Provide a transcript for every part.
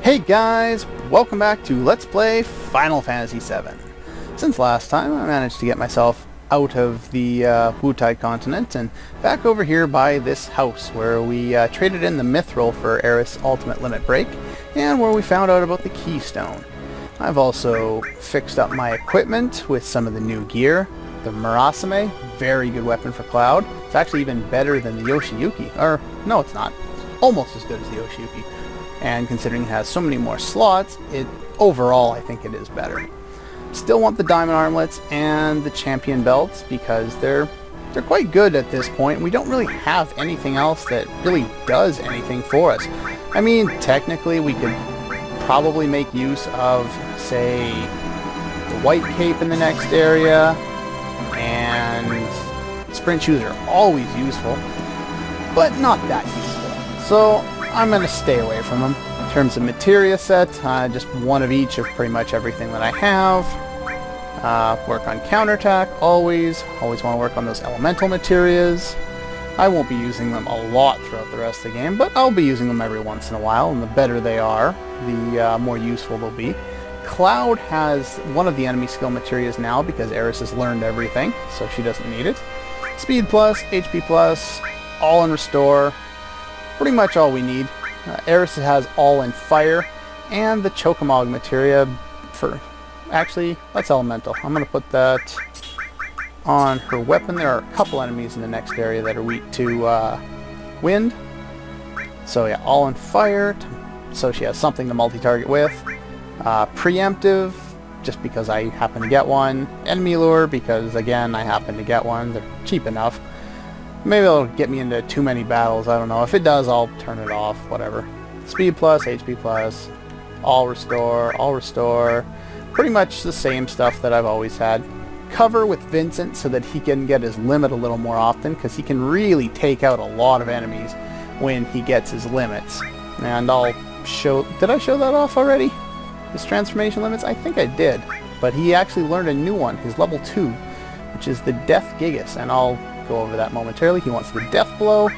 Hey guys, welcome back to Let's Play Final Fantasy VII. Since last time, I managed to get myself out of the Wutai continent and back over here by this house where we traded in the Mithril for Eris' Ultimate Limit Break and where we found out about the Keystone. I've also fixed up my equipment with some of the new gear. The Murasame, very good weapon for Cloud. It's actually even better than the Yoshiyuki. Or, no it's not. Almost as good as the Yoshiyuki. And considering it has so many more slots, overall I think it is better. Still want the diamond armlets and the champion belts because they're quite good at this point. We don't really have anything else that really does anything for us. I mean, technically we could probably make use of, say, the white cape in the next area, and sprint shoes are always useful, but not that useful. So I'm going to stay away from them. In terms of materia set, just one of each of pretty much everything that I have. Work on counterattack, always want to work on those elemental materias. I won't be using them a lot throughout the rest of the game, but I'll be using them every once in a while, and the better they are, the more useful they'll be. Cloud has one of the enemy skill materias now because Eris has learned everything, so she doesn't need it. Speed plus, HP plus, all in restore. Pretty much all we need. Eris has all in fire, and the Chokamog materia for... Actually, that's elemental. I'm going to put that on her weapon. There are a couple enemies in the next area that are weak to wind. So yeah, all in fire, so she has something to multi-target with. Preemptive, just because I happen to get one. Enemy lure, because again, I happen to get one. They're cheap enough. Maybe it'll get me into too many battles, I don't know. If it does, I'll turn it off, whatever. Speed plus, HP plus, all restore. Pretty much the same stuff that I've always had. Cover with Vincent so that he can get his limit a little more often, because he can really take out a lot of enemies when he gets his limits. And I'll show... Did I show that off already? His transformation limits? I think I did. But he actually learned a new one, his level 2, which is the Death Gigas, and I'll go over that momentarily. He wants the Death Blow,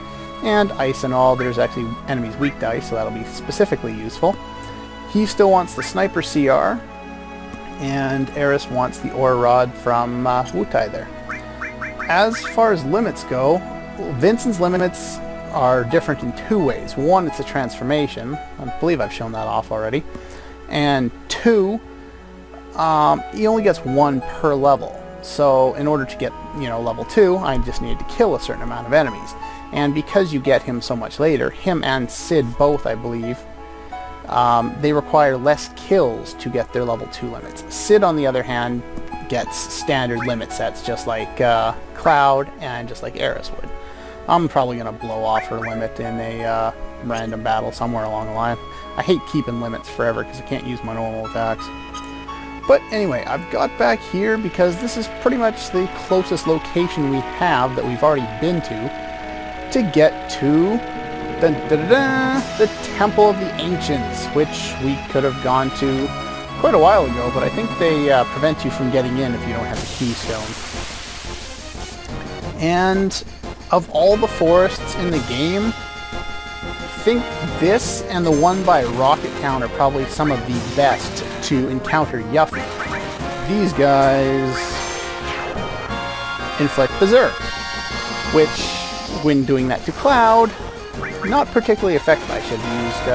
and Ice and all. There's actually enemies weak to Ice, so that'll be specifically useful. He still wants the Sniper CR, and Eris wants the Aura Rod from Wutai there. As far as limits go, Vincent's limits are different in two ways. One, it's a transformation. I believe I've shown that off already. And two, he only gets one per level. So in order to get, level 2, I just needed to kill a certain amount of enemies. And because you get him so much later, him and Sid both, I believe, they require less kills to get their level 2 limits. Sid, on the other hand, gets standard limit sets, just like Cloud and just like Eris would. I'm probably going to blow off her limit in a random battle somewhere along the line. I hate keeping limits forever because I can't use my normal attacks. But anyway, I've got back here because this is pretty much the closest location we have that we've already been to get to the Temple of the Ancients, which we could have gone to quite a while ago, but I think they prevent you from getting in if you don't have the Keystone. And of all the forests in the game, I think this and the one by Rocket Town are probably some of the best to encounter Yuffie. These guys inflict Berserk, which, when doing that to Cloud, not particularly effective. I should have used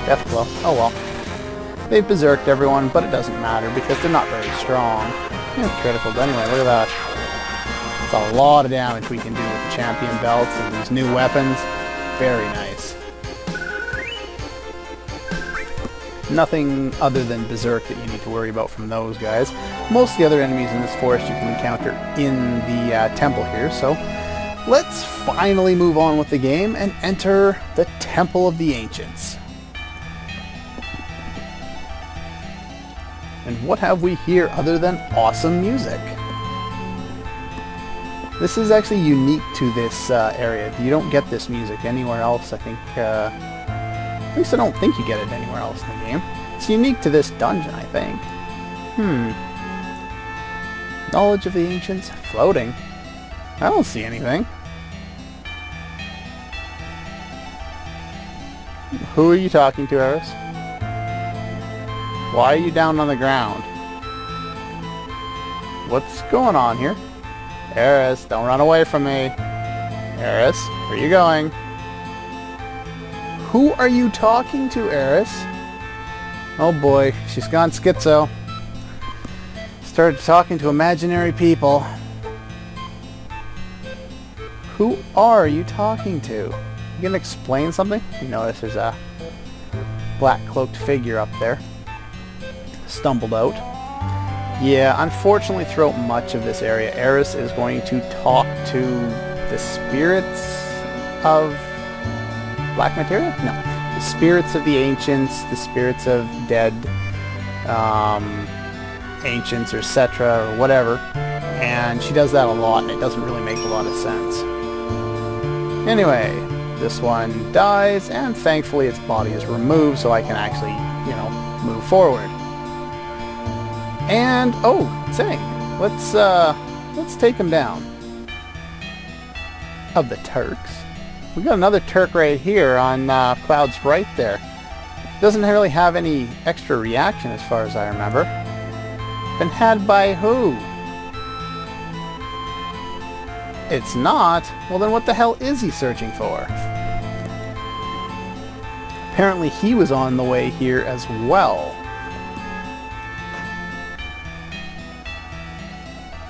Death Blow. Oh well. They've berserked everyone, but it doesn't matter because they're not very strong. Critical, but anyway, look at that. It's a lot of damage we can do with the champion belts and these new weapons. Very nice. Nothing other than Berserk that you need to worry about from those guys. Most of the other enemies in this forest you can encounter in the temple here, so let's finally move on with the game and enter the Temple of the Ancients. And what have we here other than awesome music? This is actually unique to this area. You don't get this music anywhere else, I think. At least I don't think you get it anywhere else in the game. It's unique to this dungeon, I think. Knowledge of the Ancients? Floating? I don't see anything. Who are you talking to, Eris? Why are you down on the ground? What's going on here? Eris, don't run away from me. Eris, where are you going? Who are you talking to, Eris? Oh boy, she's gone schizo. Started talking to imaginary people. Who are you talking to? You gonna explain something? You notice there's a black cloaked figure up there. Stumbled out. Yeah, unfortunately throughout much of this area, Eris is going to talk to the spirits of black materia? No. The spirits of the ancients, the spirits of dead ancients, or etc., or whatever. And she does that a lot, and it doesn't really make a lot of sense. Anyway, this one dies, and thankfully its body is removed, so I can actually, you know, move forward. And, oh, dang, let's take him down. Of the Turks. We got another Turk right here on Cloud's right there. Doesn't really have any extra reaction as far as I remember. Been had by who? It's not? Well then what the hell is he searching for? Apparently he was on the way here as well.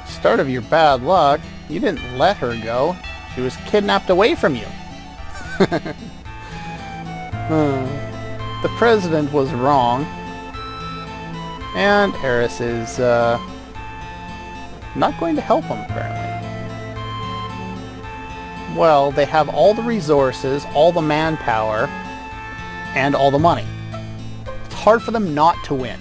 Start of your bad luck. You didn't let her go. She was kidnapped away from you. The president was wrong. And Eris is not going to help him, apparently. Well, they have all the resources, all the manpower, and all the money. It's hard for them not to win.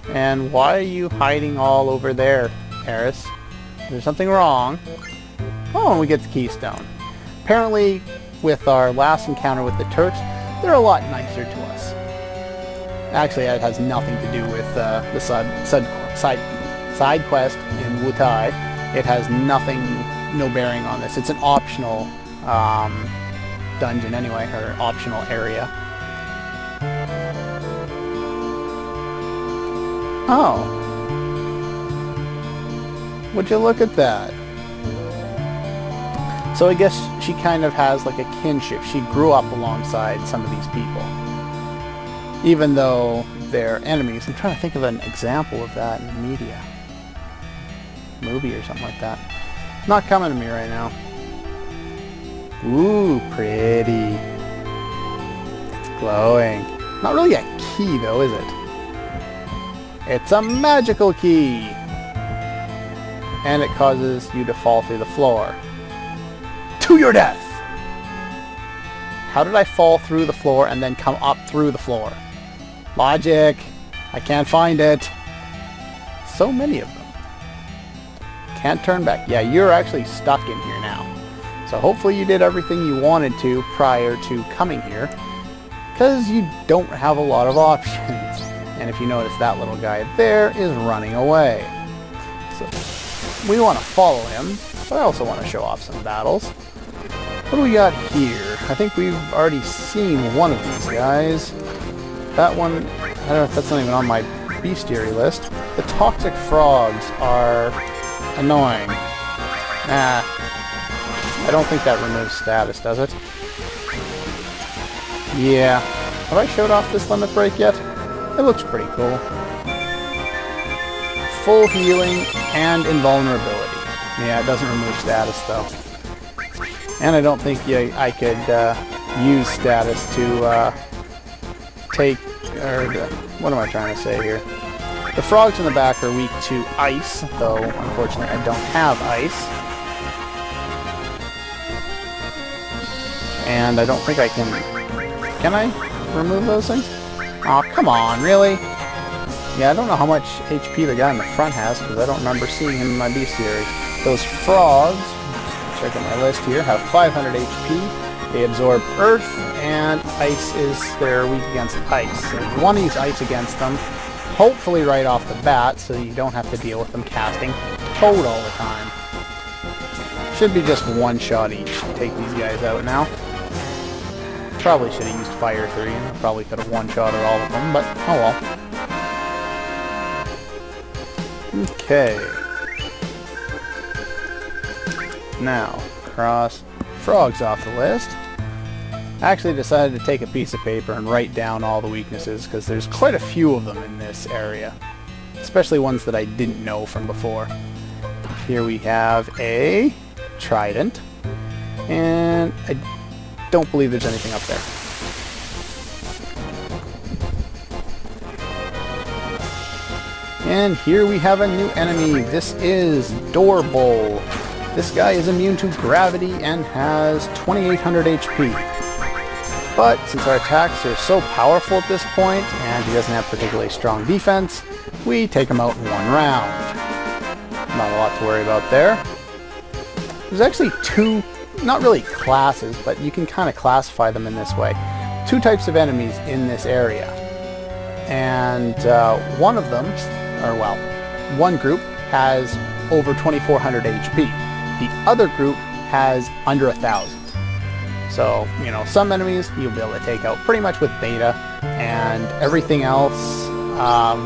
And why are you hiding all over there, Eris? There's something wrong. Oh, and we get the keystone. Apparently, with our last encounter with the Turks, they're a lot nicer to us. Actually, it has nothing to do with the side quest in Wutai. It has nothing, no bearing on this. It's an optional dungeon anyway, or optional area. Oh. Would you look at that? So I guess she kind of has like a kinship. She grew up alongside some of these people. Even though they're enemies. I'm trying to think of an example of that in the media. Movie or something like that. Not coming to me right now. Ooh, pretty. It's glowing. Not really a key though, is it? It's a magical key! And it causes you to fall through the floor. To your death! How did I fall through the floor and then come up through the floor? Logic! I can't find it. So many of them. Can't turn back. Yeah, you're actually stuck in here now. So hopefully you did everything you wanted to prior to coming here. Because you don't have a lot of options. And if you notice, that little guy there is running away. So we want to follow him, but I also want to show off some battles. What do we got here? I think we've already seen one of these guys. That one, I don't know if that's not even on my bestiary list. The toxic frogs are annoying. Nah, I don't think that removes status, does it? Yeah. Have I showed off this limit break yet? It looks pretty cool. Full healing and invulnerability. Yeah, it doesn't remove status though. And I don't think I could use status to take, or what am I trying to say here? The frogs in the back are weak to ice, though unfortunately I don't have ice. And I don't think I can I remove those things? Aw, oh, come on, really? Yeah, I don't know how much HP the guy in the front has, because I don't remember seeing him in my bestiary. Those frogs, check out my list here, have 500 HP. They absorb earth, and ice is they're weak against ice. So you want to use ice against them, hopefully right off the bat, so you don't have to deal with them casting toad all the time. Should be just one shot each to take these guys out now. Probably should have used Fire 3, and I probably could have one-shotted all of them, but oh well. Okay. Now, cross frogs off the list. I actually decided to take a piece of paper and write down all the weaknesses, because there's quite a few of them in this area. Especially ones that I didn't know from before. Here we have a trident, and I don't believe there's anything up there. And here we have a new enemy. This is Doorbull. This guy is immune to gravity and has 2800 HP. But since our attacks are so powerful at this point, and he doesn't have particularly strong defense, we take him out in one round. Not a lot to worry about there. There's actually two, not really classes, but you can kind of classify them in this way. Two types of enemies in this area. And one of them, or well, one group has over 2400 HP. The other group has under 1000. So, you know, some enemies you'll be able to take out pretty much with beta, and everything else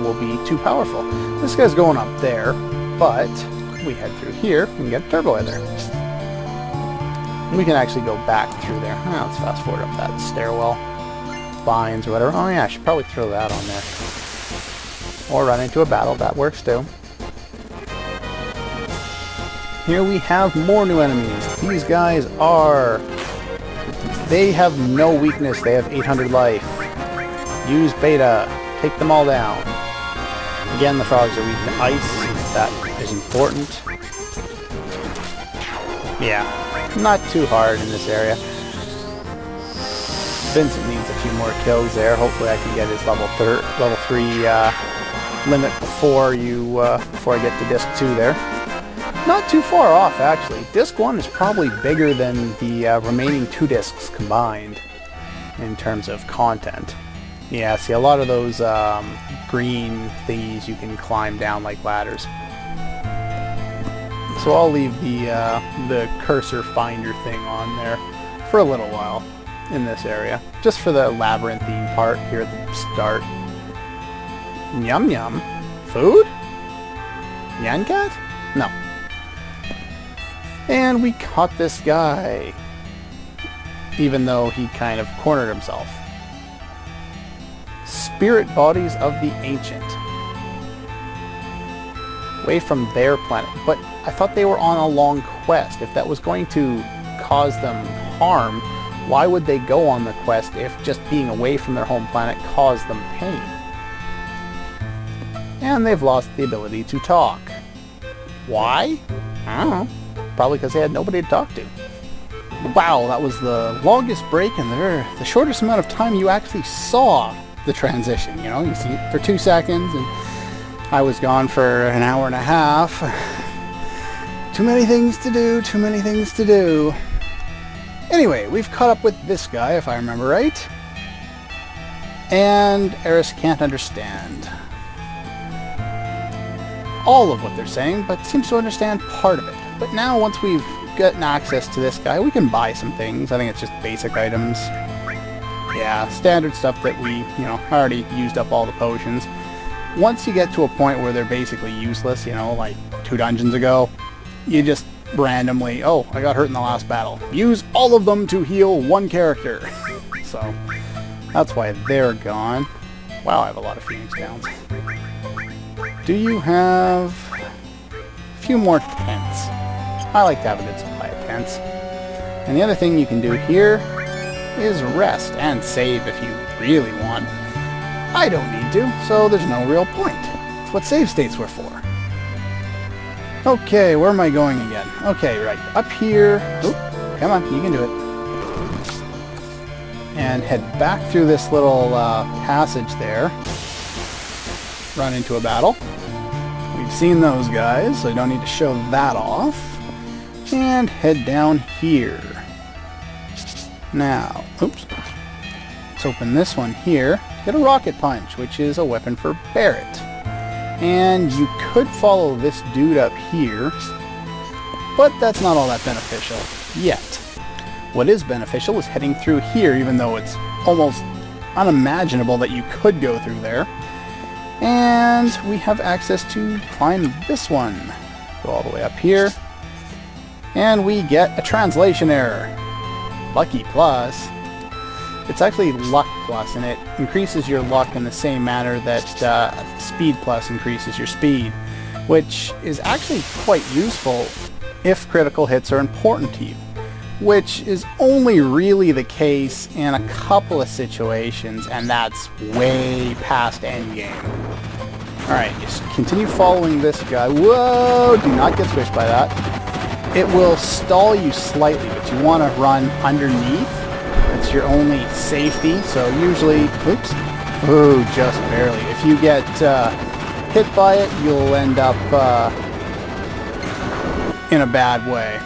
will be too powerful. This guy's going up there, but we head through here and get a turbo there. We can actually go back through there. Let's fast forward up that stairwell. Vines or whatever. Oh yeah, I should probably throw that on there. Or run into a battle, that works too. Here we have more new enemies. These guys are... They have no weakness. They have 800 life. Use beta. Take them all down. Again, the frogs are weak to ice. That is important. Yeah, not too hard in this area. Vincent needs a few more kills there. Hopefully I can get his level 3 limit before I get to disc 2 there. Not too far off, actually. Disc 1 is probably bigger than the remaining 2 discs combined in terms of content. Yeah, see, a lot of those green thingies you can climb down like ladders. So I'll leave the cursor finder thing on there for a little while in this area, just for the labyrinthine part here at the start. Yum yum. Food? Yankat? No. And we caught this guy, even though he kind of cornered himself. Spirit bodies of the ancient. Away from their planet. But I thought they were on a long quest. If that was going to cause them harm, why would they go on the quest if just being away from their home planet caused them pain? And they've lost the ability to talk. Why? I don't know. Probably because they had nobody to talk to. Wow, that was the longest break and the shortest amount of time you actually saw the transition. You know, you see it for 2 seconds, and I was gone for an hour and a half. Too many things to do, too many things to do. Anyway, we've caught up with this guy, if I remember right. And Eris can't understand all of what they're saying, but seems to understand part of it. But now, once we've gotten access to this guy, we can buy some things. I think it's just basic items. Yeah, standard stuff that we, already used up all the potions. Once you get to a point where they're basically useless, like 2 dungeons ago, you just randomly, oh, I got hurt in the last battle. Use all of them to heal 1 character. So, that's why they're gone. Wow, I have a lot of Phoenix Downs. Do you have a few more tents? I like to have a good supply of tents. And the other thing you can do here is rest and save if you really want. I don't need to, so there's no real point. It's what save states were for. Okay, where am I going again? Okay, right. Up here. Oop, come on, you can do it. And head back through this little passage there. Run into a battle. We've seen those guys, so I don't need to show that off. And head down here. Now, oops. Let's open this one here. Get a rocket punch, which is a weapon for Barret. And you could follow this dude up here, but that's not all that beneficial yet. What is beneficial is heading through here, even though it's almost unimaginable that you could go through there. And we have access to climb this one. Go all the way up here. And we get a translation error. Lucky plus. It's actually luck plus, and it increases your luck in the same manner that speed plus increases your speed, which is actually quite useful if critical hits are important to you, which is only really the case in a couple of situations, and that's way past endgame. Alright, just continue following this guy. Whoa! Do not get squished by that. It will stall you slightly, but you want to run underneath. That's your only safety, so usually... Oops. Ooh, just barely. If you get hit by it, you'll end up in a bad way.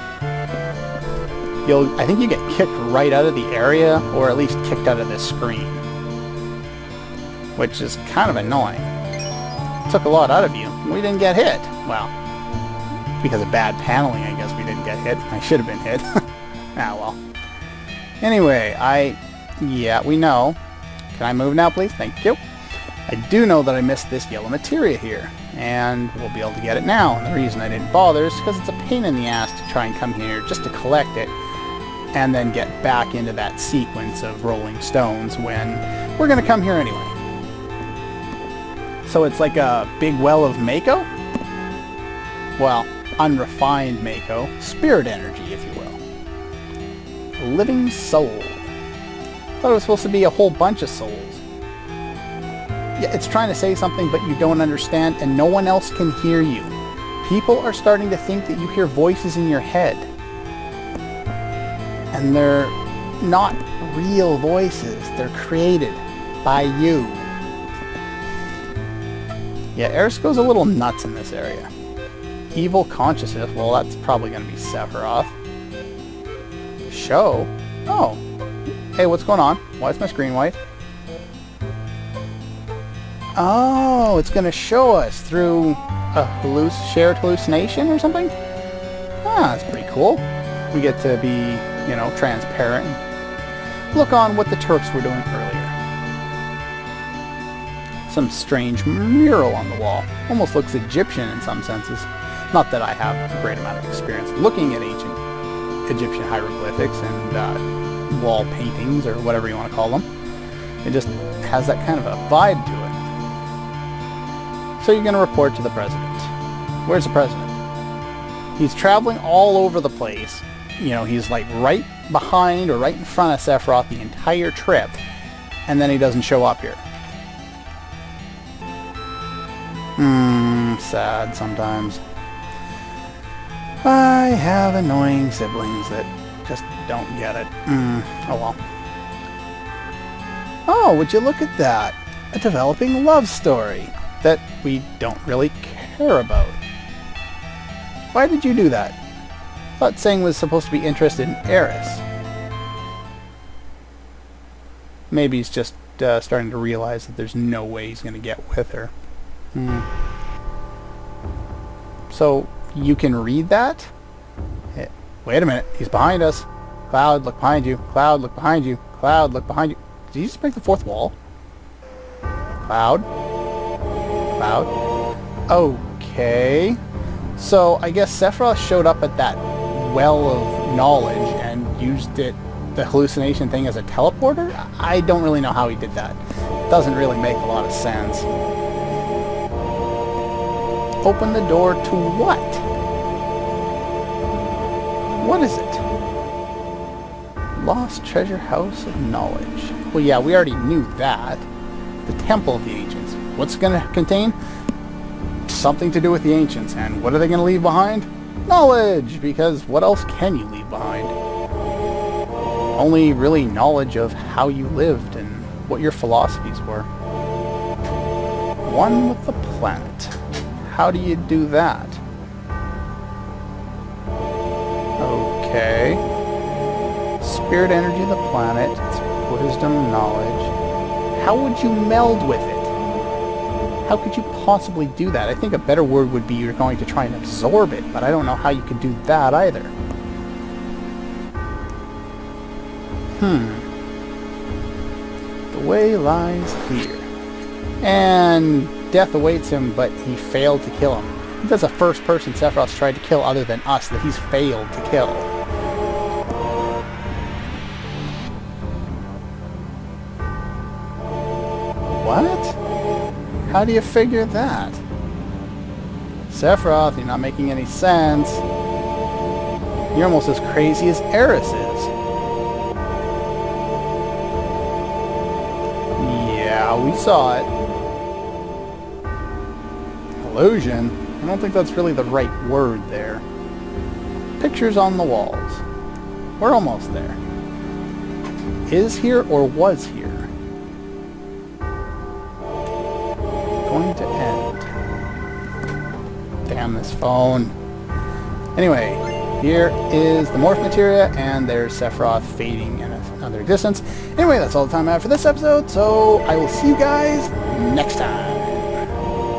I think you get kicked right out of the area, or at least kicked out of this screen. Which is kind of annoying. It took a lot out of you. We didn't get hit. Well, because of bad paneling, I guess we didn't get hit. I should have been hit. Ah, well. Anyway, yeah, we know. Can I move now, please? Thank you. I do know that I missed this yellow materia here, and we'll be able to get it now. And the reason I didn't bother is because it's a pain in the ass to try and come here just to collect it, and then get back into that sequence of rolling stones when we're going to come here anyway. So it's like a big well of Mako? Well, unrefined Mako. Spirit energy, if you will. A living soul. Thought it was supposed to be a whole bunch of souls. Yeah, it's trying to say something, but you don't understand, and no one else can hear you. People are starting to think that you hear voices in your head. And they're not real voices. They're created by you. Yeah, Eris goes a little nuts in this area. Evil consciousness. Well, that's probably going to be Sephiroth. Show? Oh. Hey, what's going on? Why is my screen white? Oh, it's going to show us through a shared hallucination or something? Ah, that's pretty cool. We get to be, you know, transparent. Look on what the Turks were doing earlier. Some strange mural on the wall. Almost looks Egyptian in some senses. Not that I have a great amount of experience looking at ancient Egyptian hieroglyphics and wall paintings, or whatever you want to call them. It just has that kind of a vibe to it. So you're going to report to the president. Where's the president? He's traveling all over the place. You know, he's like right behind or right in front of Sephiroth the entire trip, and then he doesn't show up here. Sad sometimes. I have annoying siblings that just don't get it. Oh well. Oh, would you look at that? A developing love story that we don't really care about. Why did you do that? I thought Sang was supposed to be interested in Eris. Maybe he's just starting to realize that there's no way he's going to get with her. So, you can read that? Wait a minute, he's behind us. Cloud, look behind you. Cloud, look behind you. Cloud, look behind you. Did you just break the fourth wall? Cloud? Cloud? Okay. So, I guess Sephiroth showed up at that well of knowledge and used it, the hallucination thing, as a teleporter? I don't really know how he did that. Doesn't really make a lot of sense. Open the door to what? What is it? Lost Treasure House of Knowledge. Well, yeah, we already knew that. The Temple of the Ancients. What's it going to contain? Something to do with the Ancients. And what are they going to leave behind? Knowledge! Because what else can you leave behind? Only really knowledge of how you lived and what your philosophies were. One with the planet. How do you do that? Okay. Spirit energy of the planet. It's wisdom, knowledge. How would you meld with it? How could you possibly do that? I think a better word would be you're going to try and absorb it, but I don't know how you could do that either. The way lies here. And death awaits him, but he failed to kill him. That's the first person Sephiroth's tried to kill other than us that he's failed to kill. What? How do you figure that? Sephiroth, you're not making any sense. You're almost as crazy as Eris is. Yeah, we saw it. Illusion? I don't think that's really the right word there. Pictures on the walls. We're almost there. Is here or was here? Going to end. Damn this phone. Anyway, here is the morph materia, and there's Sephiroth fading in another distance. Anyway, that's all the time I have for this episode, so I will see you guys next time.